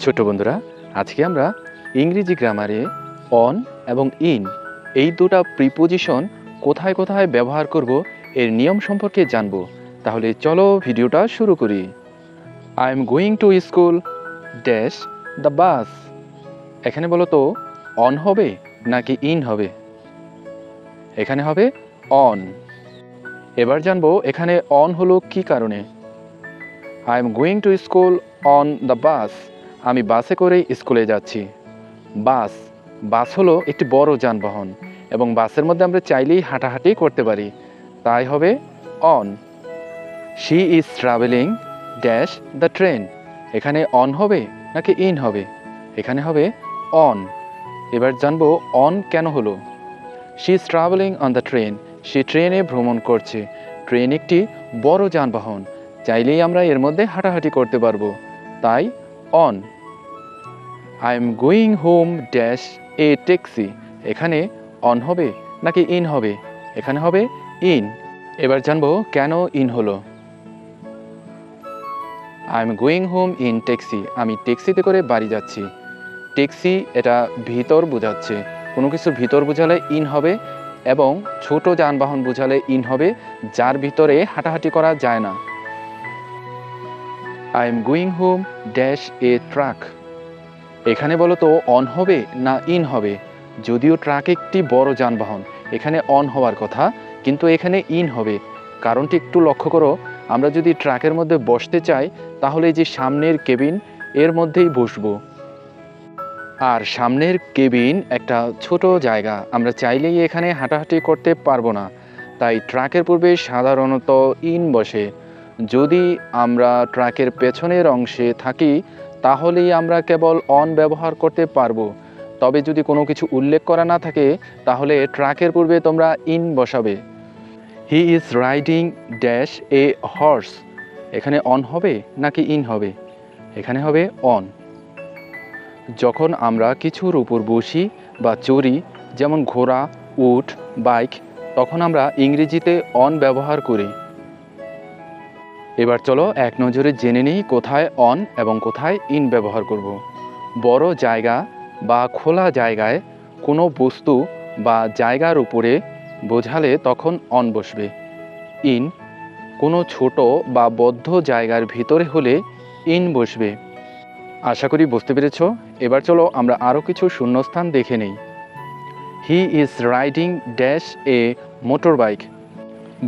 ছোট বন্ধুরা, আজকে আমরা ইংরেজি গ্রামারে অন এবং ইন এই দুটো প্রিপোজিশন কোথায় কোথায় ব্যবহার করব এর নিয়ম সম্পর্কে জানব। তাহলে চলো ভিডিওটা শুরু করি। I am going to school dash the বাস। এখানে বলো তো অন হবে নাকি ইন হবে? এখানে হবে অন। এবার জানবো এখানে অন হলো কি কারণে। I am going to school on the bus. আমি বাসে করে স্কুলে যাচ্ছি। বাস বাস হলো একটি বড় যানবাহন এবং বাসের মধ্যে আমরা চাইলেই হাঁটাহাঁটি করতে পারি, তাই হবে on. She is travelling dash the train. এখানে অন হবে নাকি ইন হবে? এখানে হবে অন। এবার জানবো অন কেন হলো। She is travelling on the train. সে ট্রেনে ভ্রমণ করছে। ট্রেন একটি বড় যানবাহন, চাইলেই আমরা এর মধ্যে হাঁটাহাঁটি করতে পারবো, তাই on. I am going home dash a taxi. এখানে অন হবে নাকি ইন হবে? এখানে হবে ইন। এবার জানবো কেন ইন হলো। I am going home in taxi. আমি ট্যাক্সিতে করে বাড়ি যাচ্ছি। ট্যাক্সি এটা ভিতর বোঝাচ্ছে, কোনো কিছুর ভিতর বোঝালে ইন হবে এবং ছোট যানবাহন বোঝালে ইন হবে, যার ভিতরে হাঁটাহাঁটি করা যায় না। I am going home dash a truck. এখানে বলো তো অন হবে না ইন হবে? যদিও ট্রাক একটি বড় যানবাহন, এখানে অন হওয়ার কথা, কিন্তু এখানে ইন হবে। কারণটি একটু লক্ষ্য করো, আমরা যদি ট্রাকের মধ্যে বসতে চাই তাহলে যে সামনের কেবিন এর মধ্যেই বসবো, আর সামনের কেবিন একটা ছোট জায়গা, আমরা চাইলেই এখানে হাঁটাহাঁটি করতে পারবো না, তাই ট্রাকের পূর্বে সাধারণত ইন বসে। যদি আমরা ট্রাকের পেছনের অংশে থাকি তাহলেই আমরা কেবল অন ব্যবহার করতে পারবো। তবে যদি কোনো কিছু উল্লেখ করা না থাকে তাহলে ট্রাকের পূর্বে তোমরা ইন বসাবে। হি is riding dash a horse. এখানে অন হবে নাকি ইন হবে? এখানে হবে অন। যখন আমরা কিছুর উপর বসি বা চড়ি, যেমন ঘোড়া, উট, বাইক, তখন আমরা ইংরেজিতে অন ব্যবহার করি। এবার চলো এক নজরে জেনে নিই কোথায় অন এবং কোথায় ইন ব্যবহার করব। বড় জায়গা বা খোলা জায়গায় কোনো বস্তু বা জায়গার উপরে বোঝালে তখন অন বসবে। ইন কোনো ছোট বা বদ্ধ জায়গার ভিতরে হলে ইন বসবে। আশা করি বুঝতে পেরেছ। এবার চলো আমরা আরও কিছু শূন্যস্থান দেখে নেই। হি is riding dash a motor bike.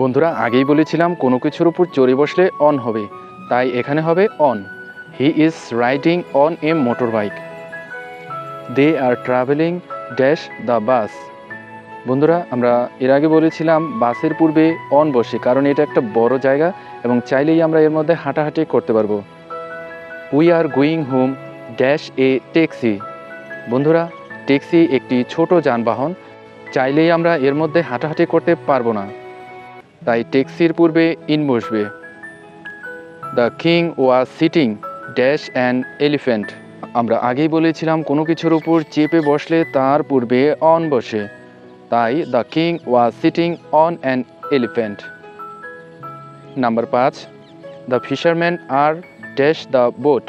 বন্ধুরা, আগেই বলেছিলাম কোনো কিছুর উপর চড়ে বসলে অন হবে, তাই এখানে হবে on. He is riding on a motor bike. They are travelling dash the bus. বন্ধুরা, আমরা এর আগে বলেছিলাম বাসের পূর্বে অন বসে, কারণ এটা একটা বড় জায়গা এবং চাইলেই আমরা এর মধ্যে হাঁটাহাঁটি করতে পারবো। We are going home dash a taxi. বন্ধুরা, ট্যাক্সি একটি ছোট যানবাহন, চাইলেই আমরা এর মধ্যে হাঁটাহাঁটি করতে পারবো না, তাই ট্যাক্সির পূর্বে ইন বসবে। The king was sitting dash an elephant. আমরা আগেই বলেছিলাম কোনো কিছুর উপর চেপে বসলে তার পূর্বে অন বসে, তাই the king was sitting on an elephant. Number 5, the fisherman are dash the boat.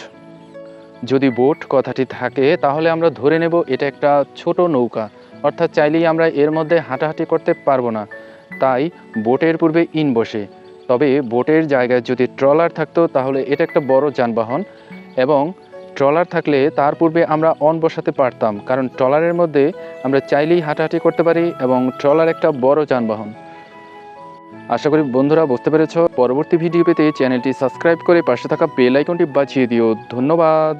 যদি বোট কথাটি থাকে তাহলে আমরা ধরে নেব এটা একটা ছোট নৌকা, অর্থাৎ চাইলেই আমরা এর মধ্যে হাঁটাহাঁটি করতে পারবো না, তাই বোটের পূর্বে ইন বসে। তবে বোটের জায়গায় যদি ট্রলার থাকতো তাহলে এটা একটা বড় যানবাহন এবং ট্রলার থাকলে তার পূর্বে আমরা অন বসাতে পারতাম, কারণ ট্রলারের মধ্যে আমরা চাইলেই হাঁটাহাঁটি করতে পারি এবং ট্রলার একটা বড় যানবাহন। আশা করি বন্ধুরা বুঝতে পেরেছ। পরবর্তী ভিডিও পেতে চ্যানেলটি সাবস্ক্রাইব করে পাশে থাকা বেল আইকনটি বাজিয়ে দিও। ধন্যবাদ।